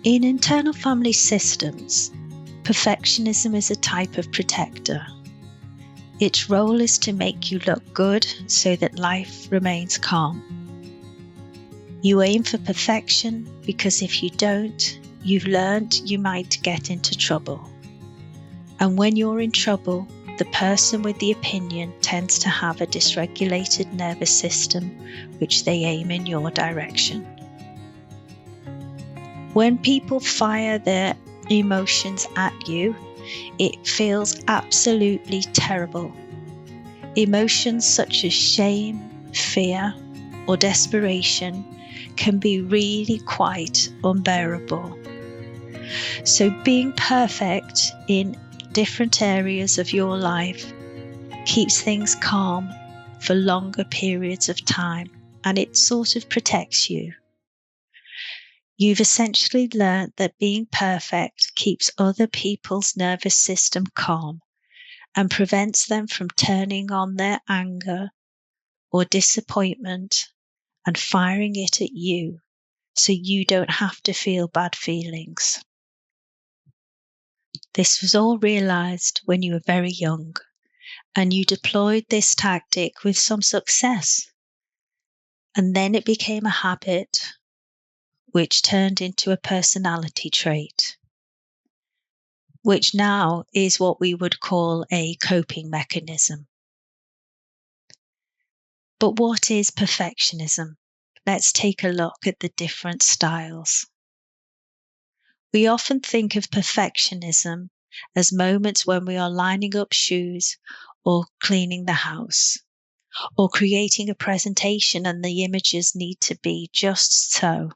In internal family systems, perfectionism is a type of protector. Its role is to make you look good so that life remains calm. You aim for perfection because if you don't, you've learned you might get into trouble. And when you're in trouble, the person with the opinion tends to have a dysregulated nervous system, which they aim in your direction. When people fire their emotions at you, it feels absolutely terrible. Emotions such as shame, fear, or desperation can be really quite unbearable. So being perfect in different areas of your life keeps things calm for longer periods of time, and it sort of protects you. You've essentially learned that being perfect keeps other people's nervous system calm and prevents them from turning on their anger or disappointment and firing it at you, so you don't have to feel bad feelings. This was all realized when you were very young, and you deployed this tactic with some success. And then it became a habit, which turned into a personality trait, which now is what we would call a coping mechanism. But what is perfectionism? Let's take a look at the different styles. We often think of perfectionism as moments when we are lining up shoes or cleaning the house or creating a presentation and the images need to be just so.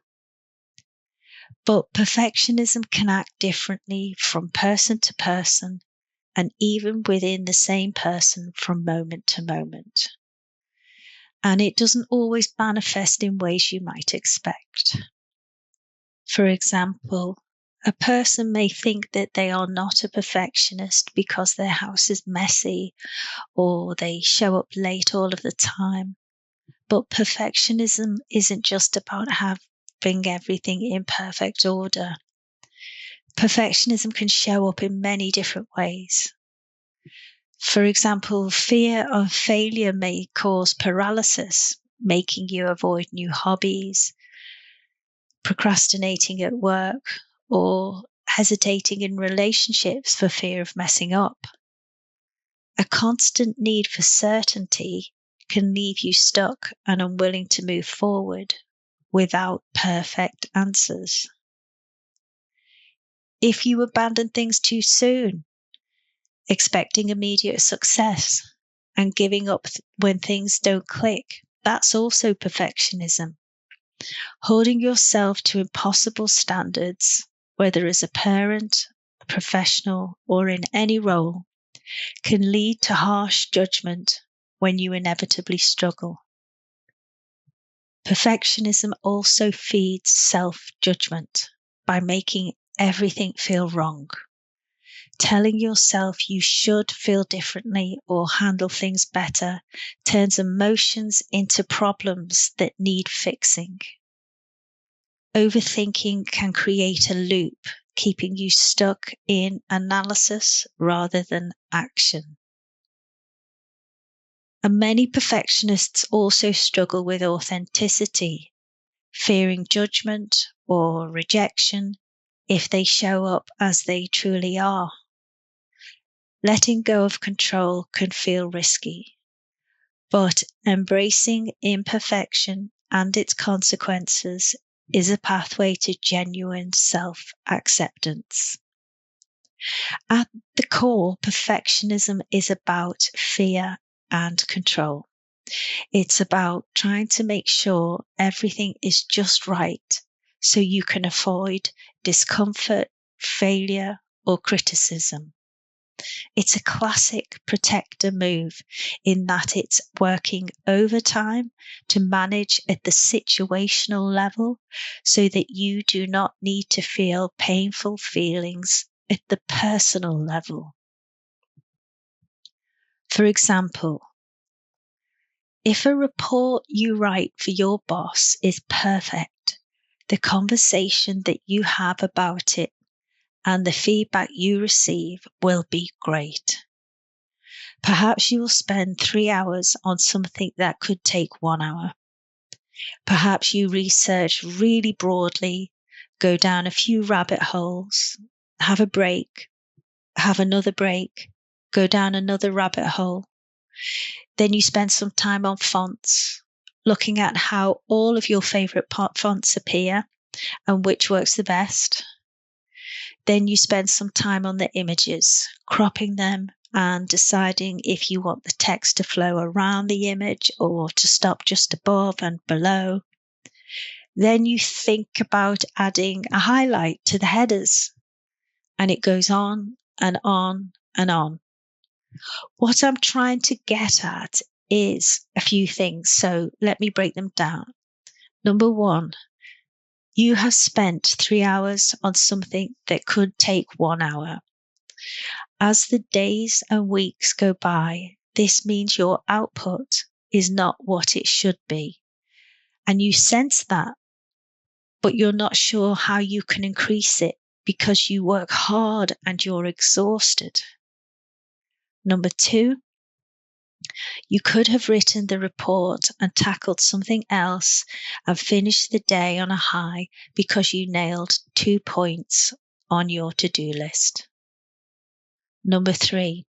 But perfectionism can act differently from person to person and even within the same person from moment to moment. And it doesn't always manifest in ways you might expect. For example, a person may think that they are not a perfectionist because their house is messy or they show up late all of the time. But perfectionism isn't just about having everything in perfect order. Perfectionism can show up in many different ways. For example, fear of failure may cause paralysis, making you avoid new hobbies, procrastinating at work, or hesitating in relationships for fear of messing up. A constant need for certainty can leave you stuck and unwilling to move forward without perfect answers. If you abandon things too soon, expecting immediate success and giving up when things don't click, that's also perfectionism. Holding yourself to impossible standards, whether as a parent, a professional, or in any role, can lead to harsh judgment when you inevitably struggle. Perfectionism also feeds self-judgment by making everything feel wrong. Telling yourself you should feel differently or handle things better turns emotions into problems that need fixing. Overthinking can create a loop, keeping you stuck in analysis rather than action. And many perfectionists also struggle with authenticity, fearing judgment or rejection if they show up as they truly are. Letting go of control can feel risky, but embracing imperfection and its consequences is a pathway to genuine self-acceptance. At the core, perfectionism is about fear and control. It's about trying to make sure everything is just right so you can avoid discomfort, failure, or criticism. It's a classic protector move in that it's working overtime to manage at the situational level so that you do not need to feel painful feelings at the personal level. For example, if a report you write for your boss is perfect, the conversation that you have about it and the feedback you receive will be great. Perhaps you will spend 3 hours on something that could take 1 hour. Perhaps you research really broadly, go down a few rabbit holes, have a break, have another break, go down another rabbit hole. Then you spend some time on fonts, looking at how all of your favorite fonts appear and which works the best. Then you spend some time on the images, cropping them and deciding if you want the text to flow around the image or to stop just above and below. Then you think about adding a highlight to the headers, and it goes on and on and on. What I'm trying to get at is a few things, so let me break them down. Number one, you have spent 3 hours on something that could take 1 hour. As the days and weeks go by, this means your output is not what it should be. And you sense that, but you're not sure how you can increase it because you work hard and you're exhausted. Number two, you could have written the report and tackled something else and finished the day on a high because you nailed 2 points on your to-do list. Number three,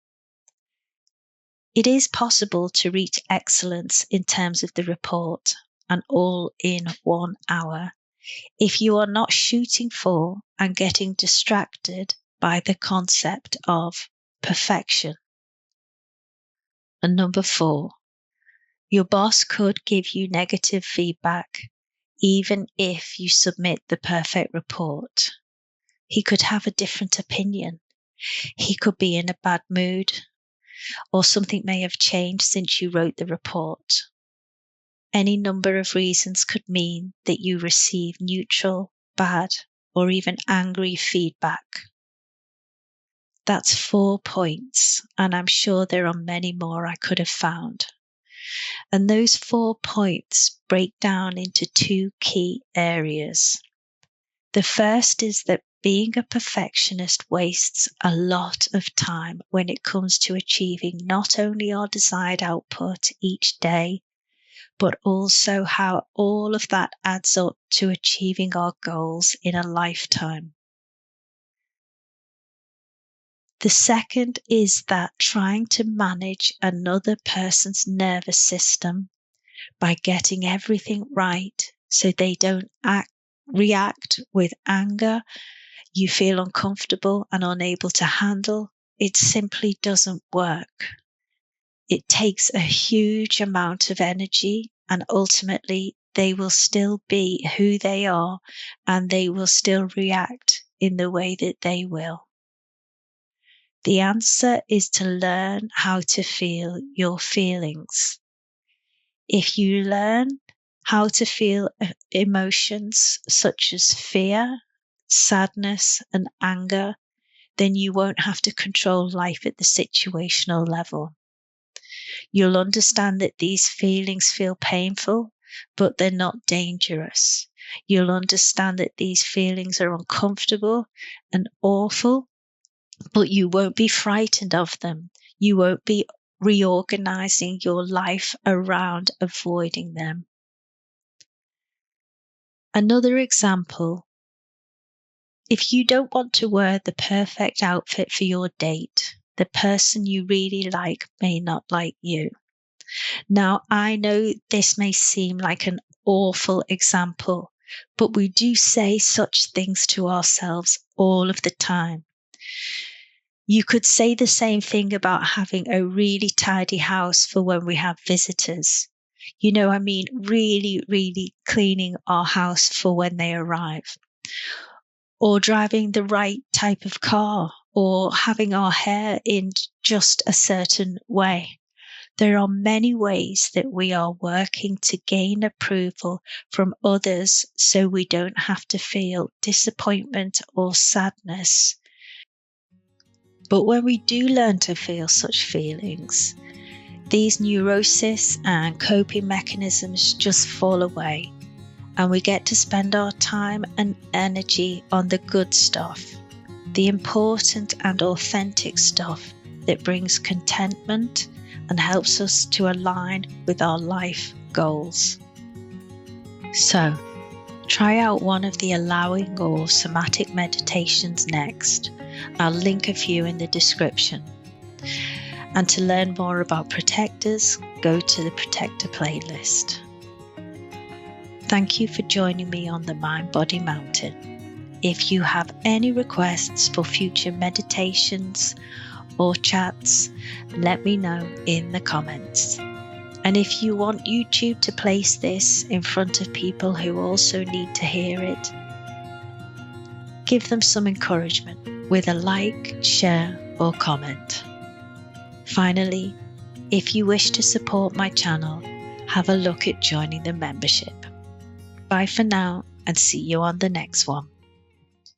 it is possible to reach excellence in terms of the report and all in 1 hour if you are not shooting for and getting distracted by the concept of perfection. And number four, your boss could give you negative feedback even if you submit the perfect report. He could have a different opinion. He could be in a bad mood, or something may have changed since you wrote the report. Any number of reasons could mean that you receive neutral, bad, or even angry feedback. That's 4 points, and I'm sure there are many more I could have found. And those 4 points break down into 2 key areas. The first is that being a perfectionist wastes a lot of time when it comes to achieving not only our desired output each day, but also how all of that adds up to achieving our goals in a lifetime. The second is that trying to manage another person's nervous system by getting everything right so they don't react with anger, you feel uncomfortable and unable to handle, it simply doesn't work. It takes a huge amount of energy, and ultimately they will still be who they are and they will still react in the way that they will. The answer is to learn how to feel your feelings. If you learn how to feel emotions such as fear, sadness, and anger, then you won't have to control life at the situational level. You'll understand that these feelings feel painful, but they're not dangerous. You'll understand that these feelings are uncomfortable and awful, but you won't be frightened of them. You won't be reorganizing your life around avoiding them. Another example, if you don't want to wear the perfect outfit for your date, the person you really like may not like you. Now, I know this may seem like an awful example, but we do say such things to ourselves all of the time. You could say the same thing about having a really tidy house for when we have visitors. Really, really cleaning our house for when they arrive. Or driving the right type of car, or having our hair in just a certain way. There are many ways that we are working to gain approval from others so we don't have to feel disappointment or sadness. But when we do learn to feel such feelings, these neuroses and coping mechanisms just fall away, and we get to spend our time and energy on the good stuff, the important and authentic stuff that brings contentment and helps us to align with our life goals. So, try out one of the allowing or somatic meditations next. I'll link a few in the description. And to learn more about protectors, go to the Protector playlist. Thank you for joining me on the Mind Body Mountain. If you have any requests for future meditations or chats, let me know in the comments. And if you want YouTube to place this in front of people who also need to hear it, give them some encouragement with a like, share, or comment. Finally, if you wish to support my channel, have a look at joining the membership. Bye for now and see you on the next one.